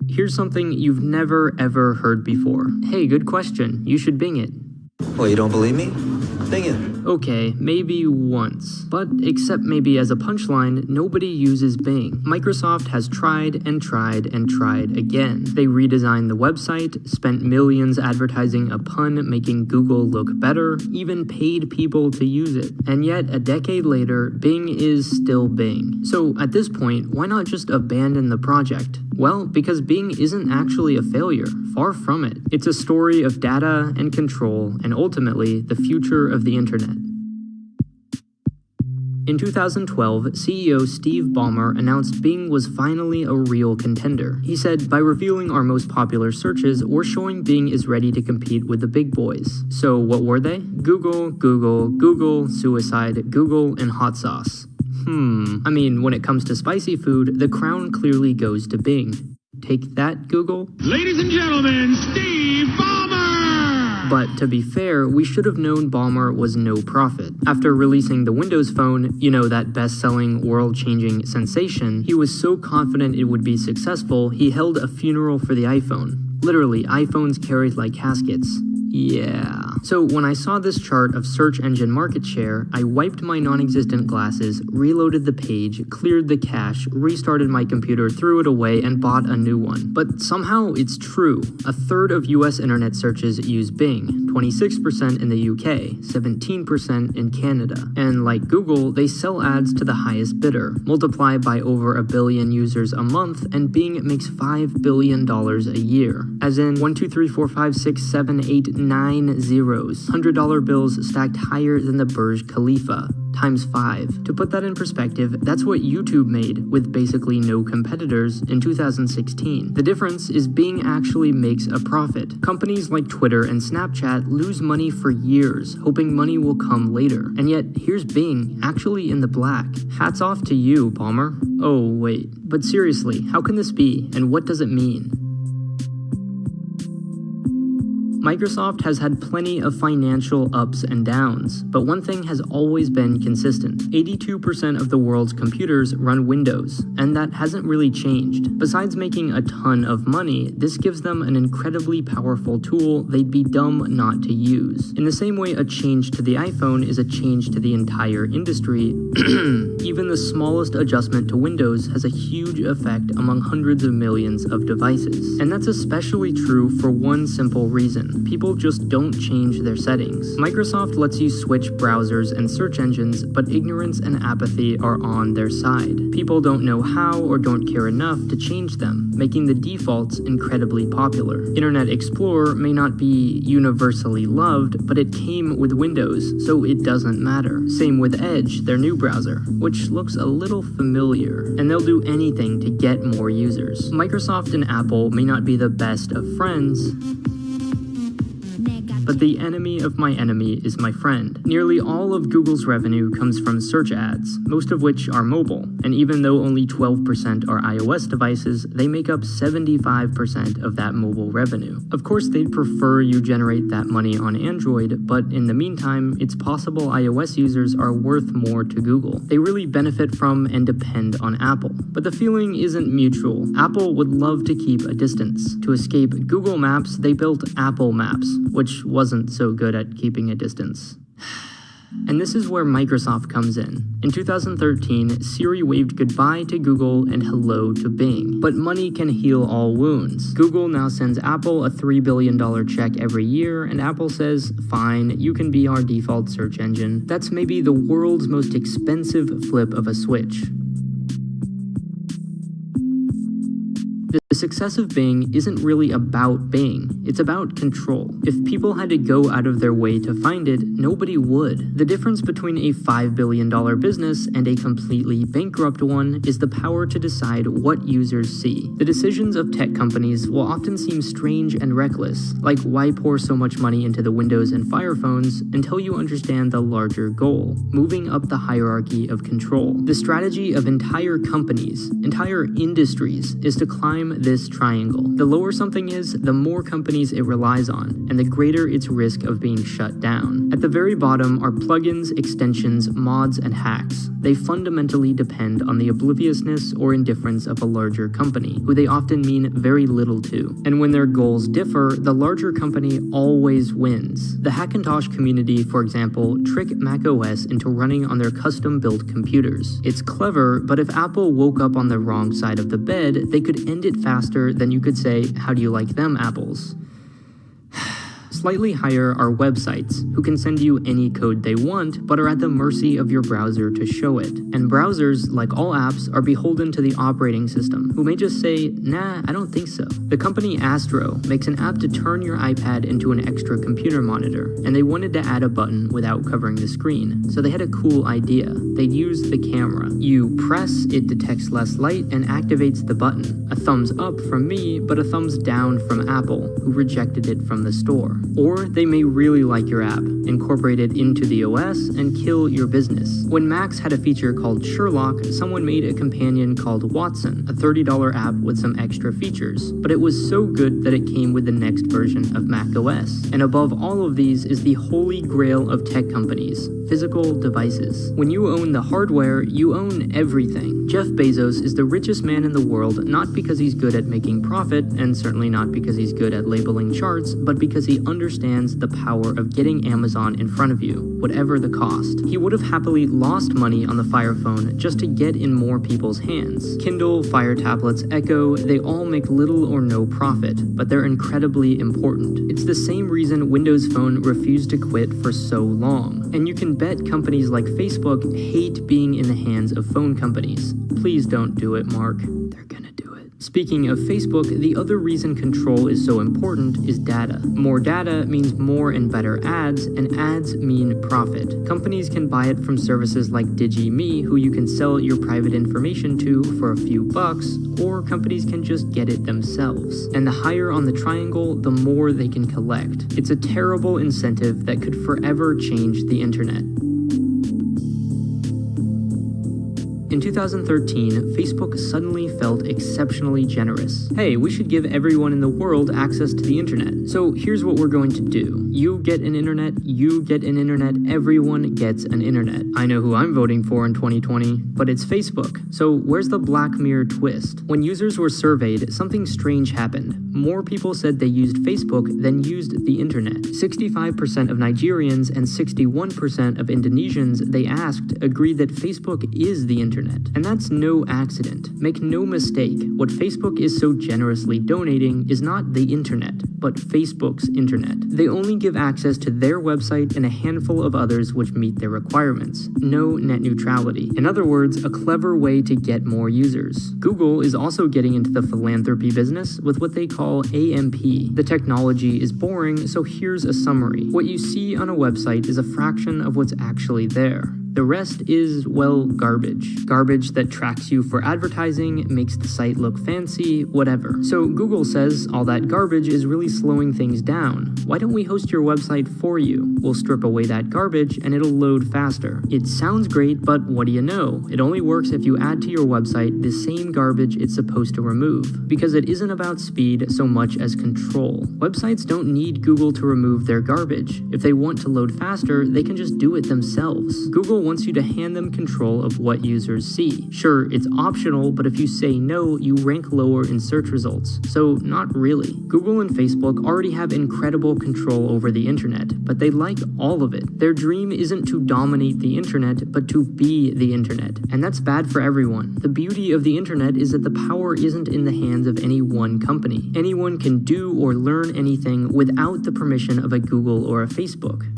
Here's something you've never ever heard before. Hey, good question. You should Bing it. Well, you don't believe me? Bing it. Okay, maybe once. But except maybe as a punchline, nobody uses Bing. Microsoft has tried and tried and tried again. They redesigned the website, spent millions advertising a pun making Google look better, even paid people to use it. And yet, a decade later, Bing is still Bing. So at this point, why not just abandon the project? Well, because Bing isn't actually a failure. Far from it. It's a story of data and control, and ultimately, the future of the internet. In 2012, CEO Steve Ballmer announced Bing was finally a real contender. He said, by revealing our most popular searches, we're showing Bing is ready to compete with the big boys. So what were they? Google, Google, Google, suicide, Google, and hot sauce. I mean, when it comes to spicy food, the crown clearly goes to Bing. Take that, Google. Ladies and gentlemen, Steve Ballmer! But to be fair, we should have known Ballmer was no prophet. After releasing the Windows Phone, you know, that best-selling, world-changing sensation, he was so confident it would be successful, he held a funeral for the iPhone. Literally, iPhones carried like caskets. Yeah. So when I saw this chart of search engine market share, I wiped my non-existent glasses, reloaded the page, cleared the cache, restarted my computer, threw it away, and bought a new one. But somehow it's true. A third of US internet searches use Bing, 26% in the UK, 17% in Canada. And like Google, they sell ads to the highest bidder, multiply by over 1 billion users a month, and Bing makes $5 billion a year. As in 1, 2, 3, 4, 5, 6, 7, 8, 9 zeros. $100 bills stacked higher than the Burj Khalifa, times 5. To put that in perspective, that's what YouTube made with basically no competitors in 2016. The difference is Bing actually makes a profit. Companies like Twitter and Snapchat lose money for years, hoping money will come later. And yet, here's Bing, actually in the black. Hats off to you, Ballmer. Oh, wait. But seriously, how can this be, and what does it mean? Microsoft has had plenty of financial ups and downs, but one thing has always been consistent. 82% of the world's computers run Windows, and that hasn't really changed. Besides making a ton of money, this gives them an incredibly powerful tool they'd be dumb not to use. In the same way a change to the iPhone is a change to the entire industry, even the smallest adjustment to Windows has a huge effect among hundreds of millions of devices. And that's especially true for one simple reason. People just don't change their settings. Microsoft lets you switch browsers and search engines, but ignorance and apathy are on their side. People don't know how or don't care enough to change them, making the defaults incredibly popular. Internet Explorer may not be universally loved, but it came with Windows, so it doesn't matter. Same with Edge, their new browser, which looks a little familiar, and they'll do anything to get more users. Microsoft and Apple may not be the best of friends, but the enemy of my enemy is my friend. Nearly all of Google's revenue comes from search ads, most of which are mobile, and even though only 12% are iOS devices, they make up 75% of that mobile revenue. Of course, they'd prefer you generate that money on Android, but in the meantime, it's possible iOS users are worth more to Google. They really benefit from and depend on Apple. But the feeling isn't mutual. Apple would love to keep a distance. To escape Google Maps, they built Apple Maps, which wasn't so good at keeping a distance. And this is where Microsoft comes in. In 2013, Siri waved goodbye to Google and hello to Bing. But money can heal all wounds. Google now sends Apple a $3 billion check every year, and Apple says, fine, you can be our default search engine. That's maybe the world's most expensive flip of a switch. The success of Bing isn't really about Bing, it's about control. If people had to go out of their way to find it, nobody would. The difference between a $5 billion business and a completely bankrupt one is the power to decide what users see. The decisions of tech companies will often seem strange and reckless, like why pour so much money into the Windows and Fire phones until you understand the larger goal, moving up the hierarchy of control. The strategy of entire companies, entire industries, is to climb this triangle. The lower something is, the more companies it relies on, and the greater its risk of being shut down. At the very bottom are plugins, extensions, mods, and hacks. They fundamentally depend on the obliviousness or indifference of a larger company, who they often mean very little to. And when their goals differ, the larger company always wins. The Hackintosh community, for example, trick macOS into running on their custom-built computers. It's clever, but if Apple woke up on the wrong side of the bed, they could end it faster than you could say, "How do you like them apples?" Slightly higher are websites, who can send you any code they want, but are at the mercy of your browser to show it. And browsers, like all apps, are beholden to the operating system, who may just say, "Nah, I don't think so." The company Astro makes an app to turn your iPad into an extra computer monitor, and they wanted to add a button without covering the screen. So they had a cool idea. They'd use the camera. You press, it detects less light and activates the button. A thumbs up from me, but a thumbs down from Apple, who rejected it from the store. Or they may really like your app, incorporate it into the OS, and kill your business. When Macs had a feature called Sherlock, someone made a companion called Watson, a $30 app with some extra features. But it was so good that it came with the next version of macOS. And above all of these is the holy grail of tech companies: physical devices. When you own the hardware, you own everything. Jeff Bezos is the richest man in the world, not because he's good at making profit, and certainly not because he's good at labeling charts, but because he understands the power of getting Amazon in front of you, whatever the cost. He would have happily lost money on the Fire Phone just to get in more people's hands. Kindle, Fire tablets, Echo, they all make little or no profit, but they're incredibly important. It's the same reason Windows Phone refused to quit for so long. And you can bet companies like Facebook hate being in the hands of phone companies. Please don't do it, Mark. They're gonna do it. Speaking of Facebook, the other reason control is so important is data. More data means more and better ads, and ads mean profit. Companies can buy it from services like DigiMe, who you can sell your private information to for a few bucks, or companies can just get it themselves. And the higher on the triangle, the more they can collect. It's a terrible incentive that could forever change the internet. In 2013, Facebook suddenly felt exceptionally generous. Hey, we should give everyone in the world access to the internet. So here's what we're going to do. You get an internet, you get an internet, everyone gets an internet. I know who I'm voting for in 2020, but it's Facebook. So where's the Black Mirror twist? When users were surveyed, something strange happened. More people said they used Facebook than used the internet. 65% of Nigerians and 61% of Indonesians they asked agreed that Facebook is the internet. And that's no accident. Make no mistake, what Facebook is so generously donating is not the internet, but Facebook's internet. They only give access to their website and a handful of others which meet their requirements. No net neutrality. In other words, a clever way to get more users. Google is also getting into the philanthropy business with what they call AMP. The technology is boring, so here's a summary. What you see on a website is a fraction of what's actually there. The rest is, well, garbage. Garbage that tracks you for advertising, makes the site look fancy, whatever. So Google says all that garbage is really slowing things down. Why don't we host your website for you? We'll strip away that garbage and it'll load faster. It sounds great, but what do you know? It only works if you add to your website the same garbage it's supposed to remove. Because it isn't about speed so much as control. Websites don't need Google to remove their garbage. If they want to load faster, they can just do it themselves. Google wants you to hand them control of what users see. Sure, it's optional, but if you say no, you rank lower in search results. So not really. Google and Facebook already have incredible control over the internet, but they like all of it. Their dream isn't to dominate the internet, but to be the internet. And that's bad for everyone. The beauty of the internet is that the power isn't in the hands of any one company. Anyone can do or learn anything without the permission of a Google or a Facebook.